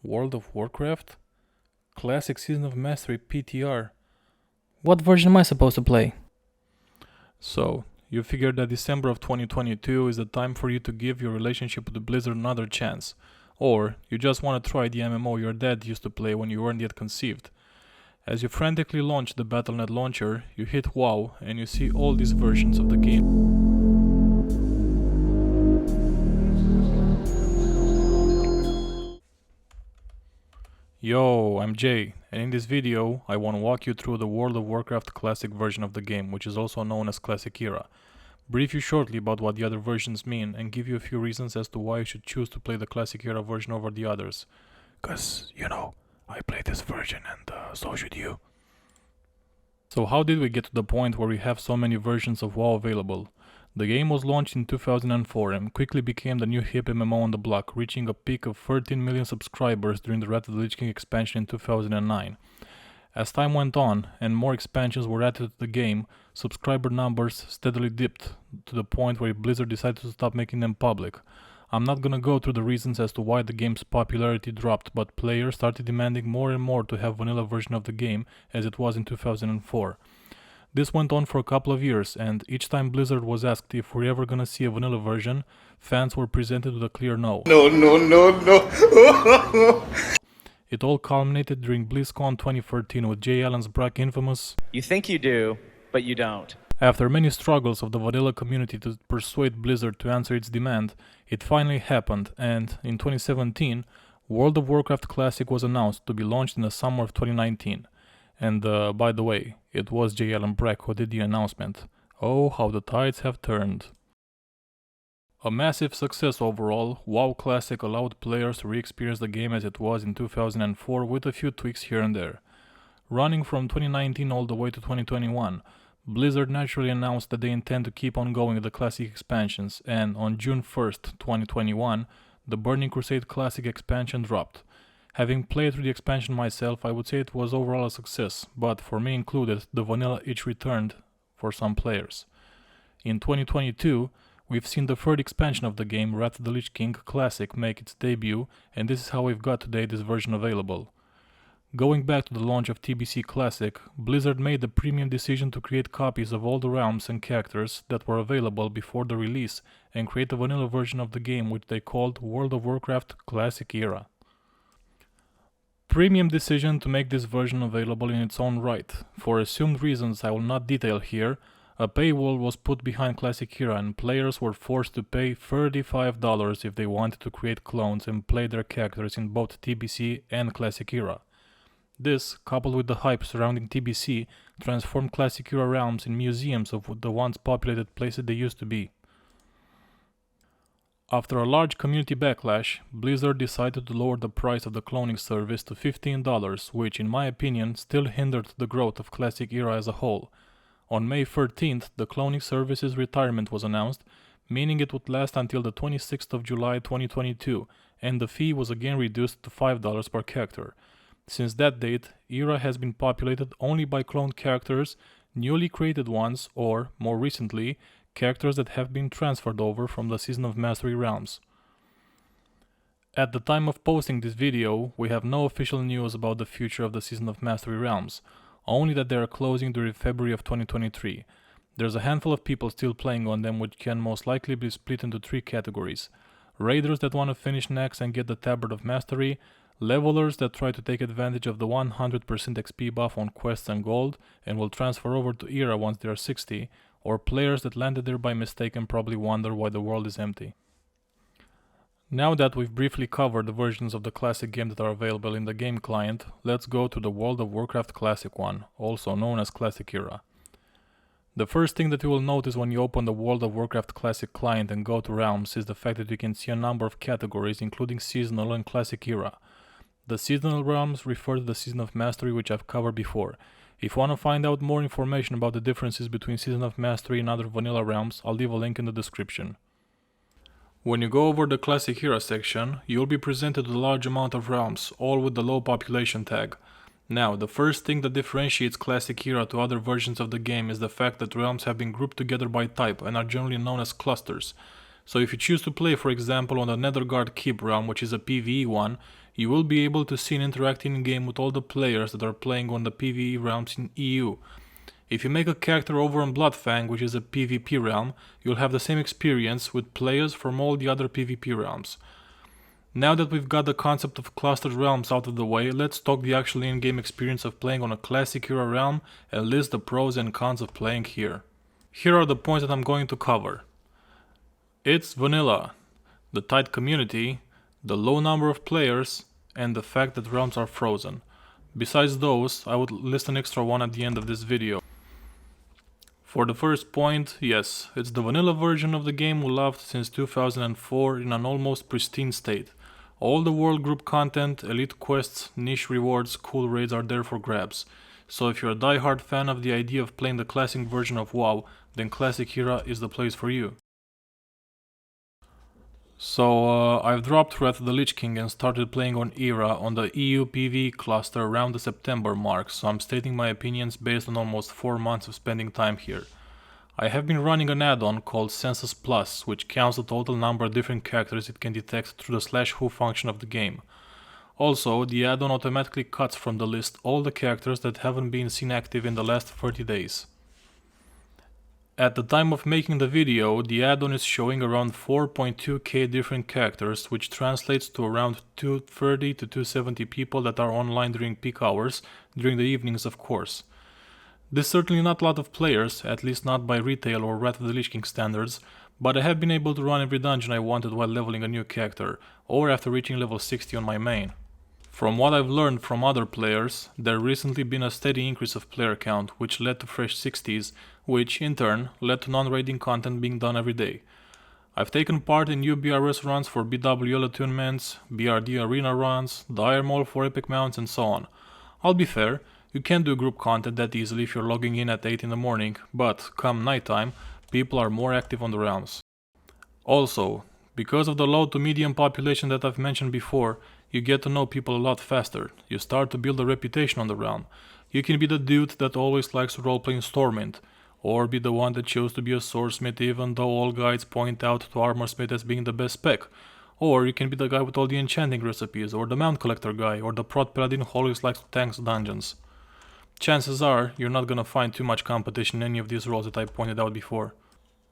World of Warcraft? Classic Season of Mastery PTR. What version am I supposed to play? So, you figured that December of 2022 is the time for you to give your relationship with Blizzard another chance. Or, you just want to try the MMO your dad used to play when you weren't yet conceived. As you frantically launch the Battle.net launcher, you hit WoW and you see all these versions of the game. Yo, I'm Jay, and in this video, I want to walk you through the World of Warcraft Classic version of the game, which is also known as Classic Era. Brief you shortly about what the other versions mean, and give you a few reasons as to why you should choose to play the Classic Era version over the others. Cause, I played this version and so should you. So how did we get to the point where we have so many versions of WoW available? The game was launched in 2004 and quickly became the new hip MMO on the block, reaching a peak of 13 million subscribers during the Wrath of the Lich King expansion in 2009. As time went on and more expansions were added to the game, subscriber numbers steadily dipped to the point where Blizzard decided to stop making them public. I'm not gonna go through the reasons as to why the game's popularity dropped, but players started demanding more and more to have vanilla version of the game as it was in 2004. This went on for a couple of years, and each time Blizzard was asked if we're ever gonna see a vanilla version, fans were presented with a clear no. No. It all culminated during BlizzCon 2013 with Jay Allen's Brack infamous "You think you do, but you don't." After many struggles of the vanilla community to persuade Blizzard to answer its demand, it finally happened, and in 2017, World of Warcraft Classic was announced to be launched in the summer of 2019. And by the way, it was J. Allen Brack who did the announcement. Oh, how the tides have turned. A massive success overall, WoW Classic allowed players to re-experience the game as it was in 2004 with a few tweaks here and there. Running from 2019 all the way to 2021, Blizzard naturally announced that they intend to keep on going with the Classic expansions, and on June 1st, 2021, the Burning Crusade Classic expansion dropped. Having played through the expansion myself, I would say it was overall a success, but for me included, the vanilla itch returned for some players. In 2022, we've seen the third expansion of the game, Wrath of the Lich King Classic, make its debut, and this is how we've got today this version available. Going back to the launch of TBC Classic, Blizzard made the premium decision to create copies of all the realms and characters that were available before the release and create a vanilla version of the game which they called World of Warcraft Classic Era. Premium decision to make this version available in its own right. For assumed reasons I will not detail here, a paywall was put behind Classic Era and players were forced to pay $35 if they wanted to create clones and play their characters in both TBC and Classic Era. This, coupled with the hype surrounding TBC, transformed Classic Era realms in museums of the once populated places they used to be. After a large community backlash, Blizzard decided to lower the price of the cloning service to $15, which in my opinion still hindered the growth of Classic Era as a whole. On May 13th, the cloning service's retirement was announced, meaning it would last until the 26th of July 2022, and the fee was again reduced to $5 per character. Since that date, Era has been populated only by cloned characters, newly created ones, or, more recently, characters that have been transferred over from the Season of Mastery realms. At the time of posting this video, we have no official news about the future of the Season of Mastery realms, only that they are closing during February of 2023. There's a handful of people still playing on them, which can most likely be split into three categories: raiders that want to finish next and get the Tabard of Mastery, levelers that try to take advantage of the 100% XP buff on quests and gold and will transfer over to Era once they are 60, or players that landed there by mistake and probably wonder why the world is empty. Now that we've briefly covered the versions of the classic game that are available in the game client, let's go to the World of Warcraft Classic one, also known as Classic Era. The first thing that you will notice when you open the World of Warcraft Classic client and go to Realms is the fact that you can see a number of categories including Seasonal and Classic Era. The Seasonal realms refer to the Season of Mastery, which I've covered before. If you want to find out more information about the differences between Season of Mastery and other vanilla realms, I'll leave a link in the description. When you go over the Classic Era section, you'll be presented with a large amount of realms, all with the low population tag. Now, the first thing that differentiates Classic Era to other versions of the game is the fact that realms have been grouped together by type and are generally known as clusters. So if you choose to play, for example, on the Netherguard Keep realm, which is a PvE one, You will be able to see and interact in-game with all the players that are playing on the PvE realms in EU. If you make a character over on Bloodfang, which is a PvP realm, you'll have the same experience with players from all the other PvP realms. Now that we've got the concept of clustered realms out of the way, let's talk the actual in-game experience of playing on a classic era realm and list the pros and cons of playing here. Here are the points that I'm going to cover. It's vanilla, the tight community, the low number of players, and the fact that realms are frozen. Besides those, I would list an extra one at the end of this video. For the first point, yes, it's the vanilla version of the game we loved since 2004 in an almost pristine state. All the world group content, elite quests, niche rewards, cool raids are there for grabs. So if you're a die-hard fan of the idea of playing the classic version of WoW, then Classic Era is the place for you. So I've dropped Wrath of the Lich King and started playing on Era on the EU PVE cluster around the September mark, so I'm stating my opinions based on almost 4 months of spending time here. I have been running an add-on called Census Plus, which counts the total number of different characters it can detect through the /who function of the game. Also, the add-on automatically cuts from the list all the characters that haven't been seen active in the last 30 days. At the time of making the video, the add-on is showing around 4.2k different characters, which translates to around 230 to 270 people that are online during peak hours, during the evenings of course. This is certainly not a lot of players, at least not by retail or Wrath of the Lich King standards, but I have been able to run every dungeon I wanted while leveling a new character, or after reaching level 60 on my main. From what I've learned from other players, there recently been a steady increase of player count, which led to fresh 60s, which in turn led to non-raiding content being done every day. I've taken part in new BRS runs for BWL attunements, BRD arena runs, the Iron Mall for epic mounts and so on. I'll be fair, you can't do group content that easily if you're logging in at 8 in the morning, but come nighttime, people are more active on the realms. Also, because of the low to medium population that I've mentioned before, you get to know people a lot faster. You start to build a reputation on the realm. You can be the dude that always likes to roleplay in Stormwind, or be the one that chose to be a swordsmith even though all guides point out to armorsmith as being the best spec. Or you can be the guy with all the enchanting recipes, or the mount collector guy, or the prot paladin who always likes to tank dungeons. Chances are, you're not gonna find too much competition in any of these roles that I pointed out before.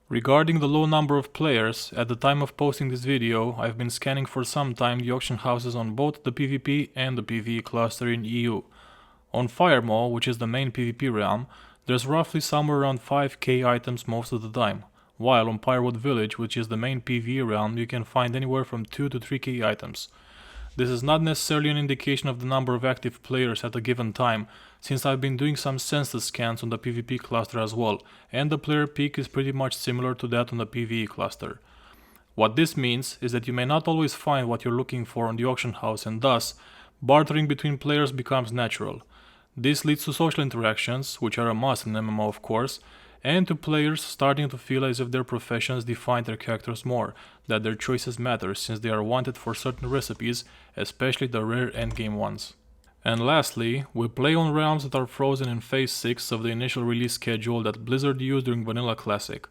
Regarding the low number of players, at the time of posting this video, I've been scanning for some time the auction houses on both the PvP and the PvE cluster in EU. On Firemaw, which is the main PvP realm, there's roughly somewhere around 5k items most of the time, while on Pyrewood Village, which is the main PvE realm, you can find anywhere from 2 to 3k items. This is not necessarily an indication of the number of active players at a given time, since I've been doing some census scans on the PvP cluster as well, and the player peak is pretty much similar to that on the PvE cluster. What this means is that you may not always find what you're looking for on the auction house, and thus, bartering between players becomes natural. This leads to social interactions, which are a must in MMO of course, and to players starting to feel as if their professions define their characters more, that their choices matter since they are wanted for certain recipes, especially the rare endgame ones. And lastly, we play on realms that are frozen in Phase 6 of the initial release schedule that Blizzard used during Vanilla Classic.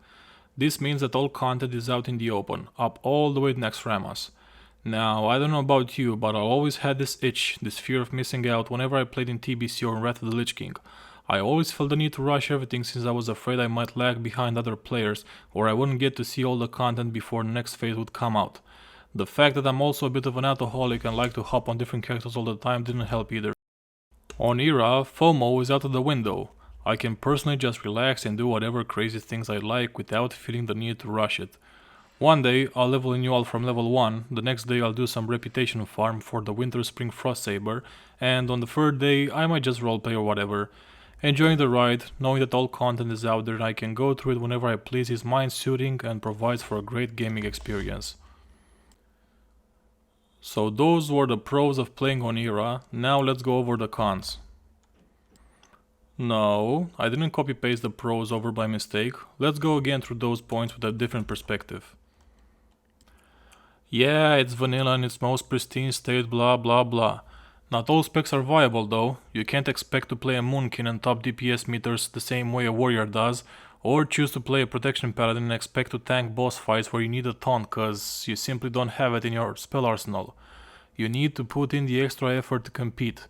This means that all content is out in the open, up all the way to Naxxramas. Now, I don't know about you, but I always had this itch, this fear of missing out whenever I played in TBC or in Wrath of the Lich King. I always felt the need to rush everything since I was afraid I might lag behind other players or I wouldn't get to see all the content before the next phase would come out. The fact that I'm also a bit of an alcoholic and like to hop on different characters all the time didn't help either. On Era, FOMO is out of the window. I can personally just relax and do whatever crazy things I like without feeling the need to rush it. One day I'll level a new alt from level 1, the next day I'll do some reputation farm for the Winter Spring Frost Saber, and on the third day I might just roleplay or whatever. Enjoying the ride, knowing that all content is out there and I can go through it whenever I please is mind-soothing and provides for a great gaming experience. So those were the pros of playing on Era, now let's go over the cons. No, I didn't copy-paste the pros over by mistake, let's go again through those points with a different perspective. Yeah, it's vanilla in its most pristine state, blah blah blah. Not all specs are viable though, you can't expect to play a Moonkin and top DPS meters the same way a warrior does, or choose to play a protection paladin and expect to tank boss fights where you need a taunt cause you simply don't have it in your spell arsenal. You need to put in the extra effort to compete.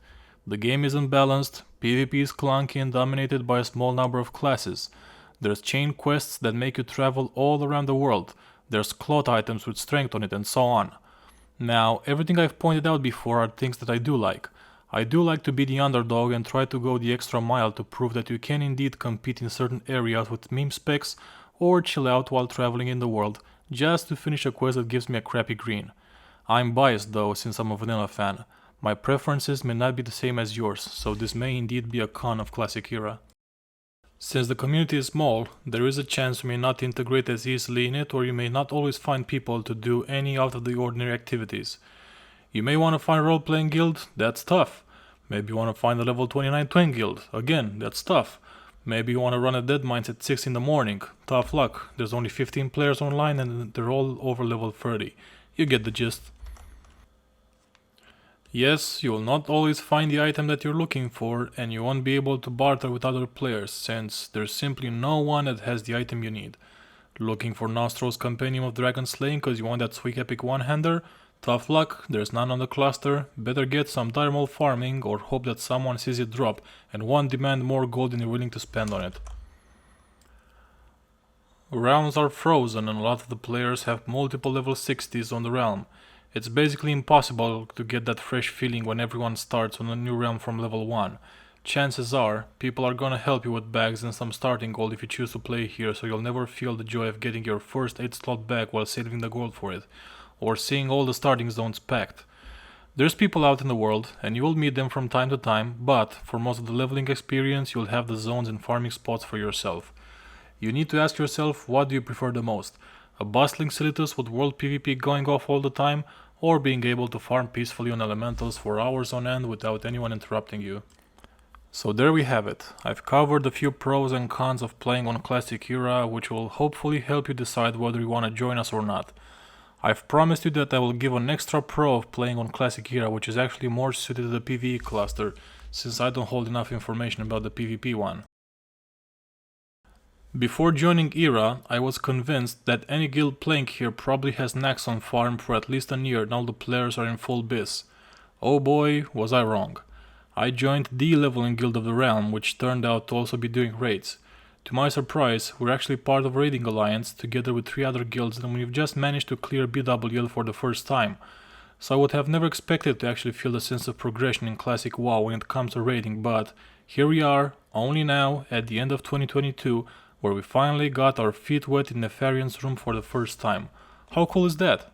The game isn't balanced, PvP is clunky and dominated by a small number of classes. There's chain quests that make you travel all around the world. There's cloth items with strength on it and so on. Now, everything I've pointed out before are things that I do like. I do like to be the underdog and try to go the extra mile to prove that you can indeed compete in certain areas with meme specs or chill out while traveling in the world just to finish a quest that gives me a crappy green. I'm biased though, since I'm a vanilla fan. My preferences may not be the same as yours, so this may indeed be a con of Classic Era. Since the community is small, there is a chance you may not integrate as easily in it, or you may not always find people to do any out of the ordinary activities. You may want to find a role-playing guild, that's tough. Maybe you want to find a level 29 twin guild, again, that's tough. Maybe you want to run a dead mines at 6 in the morning, tough luck, there's only 15 players online and they're all over level 30. You get the gist. Yes, you will not always find the item that you're looking for, and you won't be able to barter with other players, since there's simply no one that has the item you need. Looking for Nostro's Compendium of Dragon Slaying cause you want that sweet epic one-hander? Tough luck, there's none on the cluster, better get some diamond farming or hope that someone sees it drop and won't demand more gold than you're willing to spend on it. Realms are frozen and a lot of the players have multiple level 60s on the realm. It's basically impossible to get that fresh feeling when everyone starts on a new realm from level 1. Chances are, people are gonna help you with bags and some starting gold if you choose to play here, so you'll never feel the joy of getting your first 8 slot bag while saving the gold for it, or seeing all the starting zones packed. There's people out in the world, and you will meet them from time to time, but for most of the leveling experience you'll have the zones and farming spots for yourself. You need to ask yourself, what do you prefer the most? A bustling Silitus with world PvP going off all the time, or being able to farm peacefully on elementals for hours on end without anyone interrupting you. So there we have it. I've covered a few pros and cons of playing on Classic Era, which will hopefully help you decide whether you want to join us or not. I've promised you that I will give an extra pro of playing on Classic Era, which is actually more suited to the PvE cluster, since I don't hold enough information about the PvP one. Before joining Era, I was convinced that any guild playing here probably has Nax on farm for at least a year and all the players are in full biz. Oh boy, was I wrong. I joined the leveling guild of the realm, which turned out to also be doing raids. To my surprise, we're actually part of a raiding alliance together with 3 other guilds and we've just managed to clear BWL for the first time. So I would have never expected to actually feel the sense of progression in Classic WoW when it comes to raiding, but here we are, only now, at the end of 2022, where we finally got our feet wet in Nefarian's room for the first time. How cool is that?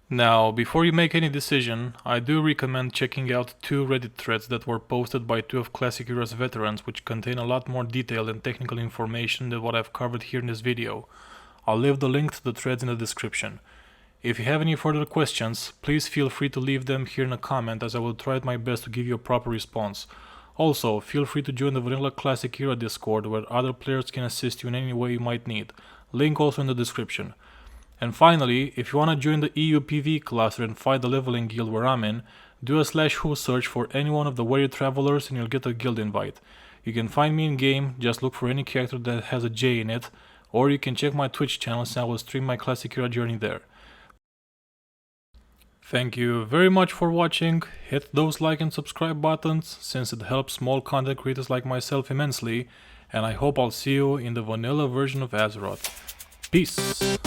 Now, before you make any decision, I do recommend checking out 2 Reddit threads that were posted by 2 of Classic Era's veterans, which contain a lot more detail and technical information than what I've covered here in this video. I'll leave the link to the threads in the description. If you have any further questions, please feel free to leave them here in a comment, as I will try my best to give you a proper response. Also, feel free to join the Vanilla Classic Era Discord, where other players can assist you in any way you might need. Link also in the description. And finally, if you want to join the EU PVE cluster and fight the leveling guild where I'm in, do a /who search for any one of the Weary Travelers and you'll get a guild invite. You can find me in game, just look for any character that has a J in it, or you can check my Twitch channel and I will stream my Classic Era journey there. Thank you very much for watching, hit those like and subscribe buttons since it helps small content creators like myself immensely, and I hope I'll see you in the vanilla version of Azeroth. Peace!